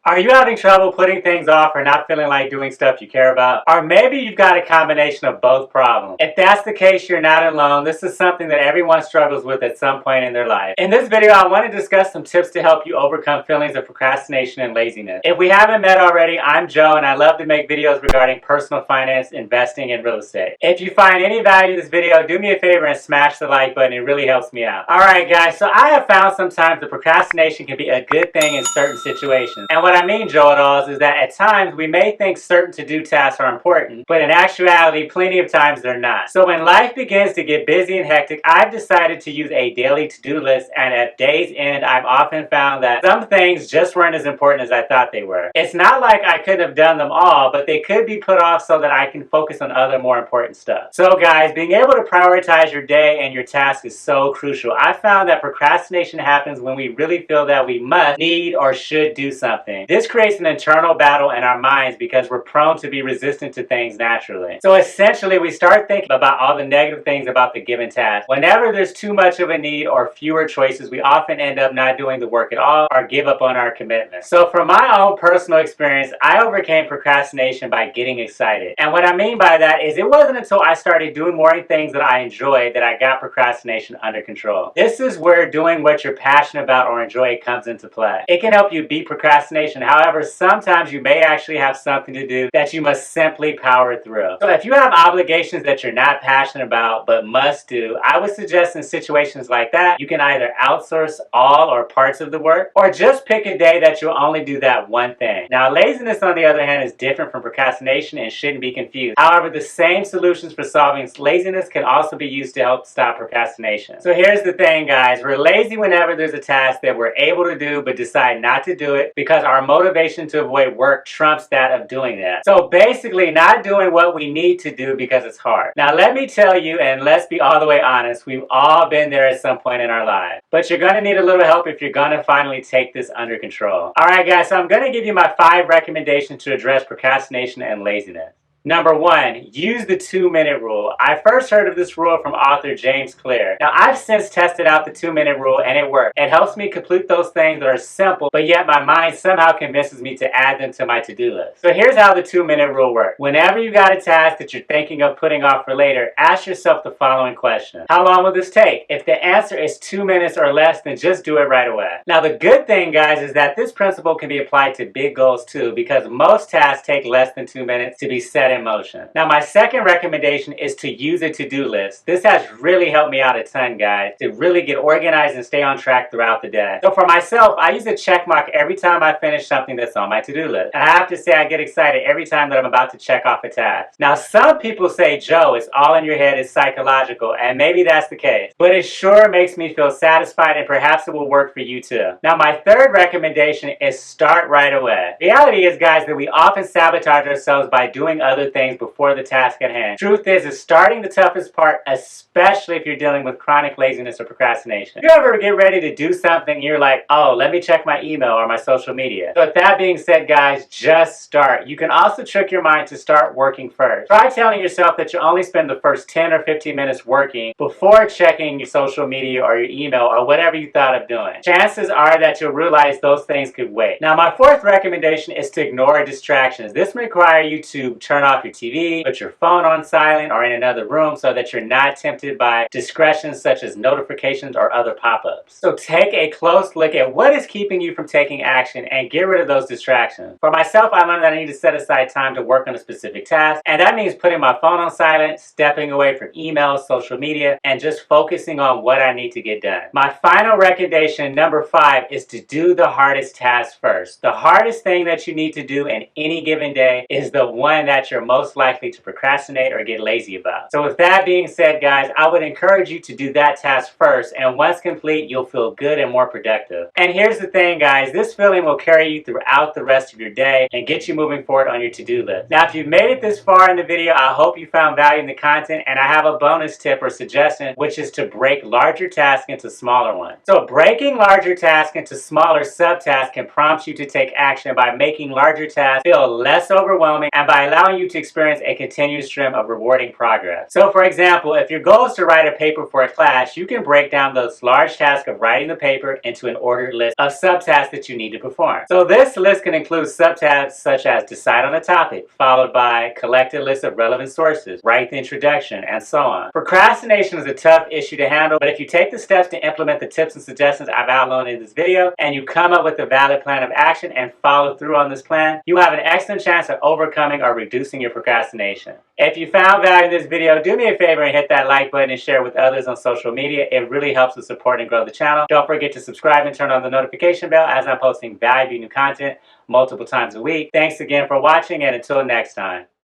Are you having trouble putting things off or not feeling like doing stuff you care about? Or maybe you've got a combination of both problems. If that's the case, you're not alone. This is something that everyone struggles with at some point in their life. In this video, I want to discuss some tips to help you overcome feelings of procrastination and laziness. If we haven't met already, I'm Joe and I love to make videos regarding personal finance, investing, and real estate. If you find any value in this video, do me a favor and smash the like button. It really helps me out. Alright guys, so I have found sometimes that procrastination can be a good thing in certain situations. And what I mean, Joe-it-alls, is that at times we may think certain to-do tasks are important, but in actuality, plenty of times they're not. So when life begins to get busy and hectic, I've decided to use a daily to-do list, and at day's end, I've often found that some things just weren't as important as I thought they were. It's not like I couldn't have done them all, but they could be put off so that I can focus on other more important stuff. So guys, being able to prioritize your day and your task is so crucial. I found that procrastination happens when we really feel that we must, need, or should do something. This creates an internal battle in our minds because we're prone to be resistant to things naturally. So essentially, we start thinking about all the negative things about the given task. Whenever there's too much of a need or fewer choices, we often end up not doing the work at all or give up on our commitment. So from my own personal experience, I overcame procrastination by getting excited. And what I mean by that is it wasn't until I started doing more things that I enjoyed that I got procrastination under control. This is where doing what you're passionate about or enjoy comes into play. It can help you beat procrastination. However, sometimes you may actually have something to do that you must simply power through. So if you have obligations that you're not passionate about but must do, I would suggest in situations like that, you can either outsource all or parts of the work, or just pick a day that you'll only do that one thing. Now, laziness, on the other hand, is different from procrastination and shouldn't be confused. However, the same solutions for solving laziness can also be used to help stop procrastination. So here's the thing, guys. We're lazy whenever there's a task that we're able to do but decide not to do it because our motivation to avoid work trumps that of doing that. So basically, not doing what we need to do because it's hard. Now, let me tell you, and let's be all the way honest, we've all been there at some point in our lives. But you're going to need a little help if you're going to finally take this under control. Alright guys, so I'm going to give you my 5 recommendations to address procrastination and laziness. Number 1, use the 2-minute rule. I first heard of this rule from author James Clear. Now, I've since tested out the 2-minute rule and it works. It helps me complete those things that are simple, but yet my mind somehow convinces me to add them to my to-do list. So here's how the 2-minute rule works. Whenever you got a task that you're thinking of putting off for later, ask yourself the following question. How long will this take? If the answer is 2 minutes or less, then just do it right away. Now, the good thing, guys, is that this principle can be applied to big goals too, because most tasks take less than 2 minutes to be set in motion. Now, my second recommendation is to use a to-do list. This has really helped me out a ton, guys, to really get organized and stay on track throughout the day. So for myself, I use a check mark every time I finish something that's on my to-do list. And I have to say, I get excited every time that I'm about to check off a task. Now, some people say, Joe, it's all in your head, it's psychological, and maybe that's the case. But it sure makes me feel satisfied, and perhaps it will work for you too. Now, my third recommendation is start right away. The reality is, guys, that we often sabotage ourselves by doing other things before the task at hand. Truth is starting the toughest part, especially if you're dealing with chronic laziness or procrastination. You ever get ready to do something and you're like, oh, let me check my email or my social media. So with that being said, guys, just start. You can also trick your mind to start working first. Try telling yourself that you only spend the first 10 or 15 minutes working before checking your social media or your email or whatever you thought of doing. Chances are that you'll realize those things could wait. Now, my fourth recommendation is to ignore distractions. This may require you to turn off your TV, put your phone on silent or in another room so that you're not tempted by distractions such as notifications or other pop-ups. So take a close look at what is keeping you from taking action and get rid of those distractions. For myself, I learned that I need to set aside time to work on a specific task, and that means putting my phone on silent, stepping away from emails, social media, and just focusing on what I need to get done. My final recommendation, number 5, is to do the hardest task first. The hardest thing that you need to do in any given day is the one that you're most likely to procrastinate or get lazy about. So with that being said, guys, I would encourage you to do that task first, and once complete, you'll feel good and more productive. And here's the thing, guys, this feeling will carry you throughout the rest of your day and get you moving forward on your to-do list. Now, if you've made it this far in the video, I hope you found value in the content, and I have a bonus tip or suggestion, which is to break larger tasks into smaller ones. So breaking larger tasks into smaller subtasks can prompt you to take action by making larger tasks feel less overwhelming and by allowing you to experience a continuous stream of rewarding progress. So for example, if your goal is to write a paper for a class, you can break down those large tasks of writing the paper into an ordered list of subtasks that you need to perform. So this list can include subtasks such as decide on a topic, followed by collect a list of relevant sources, write the introduction, and so on. Procrastination is a tough issue to handle, but if you take the steps to implement the tips and suggestions I've outlined in this video, and you come up with a valid plan of action and follow through on this plan, you have an excellent chance of overcoming or reducing your procrastination. If you found value in this video, do me a favor and hit that like button and share with others on social media. It really helps to support and grow the channel. Don't forget to subscribe and turn on the notification bell as I'm posting valuable new content multiple times a week. Thanks again for watching, and until next time.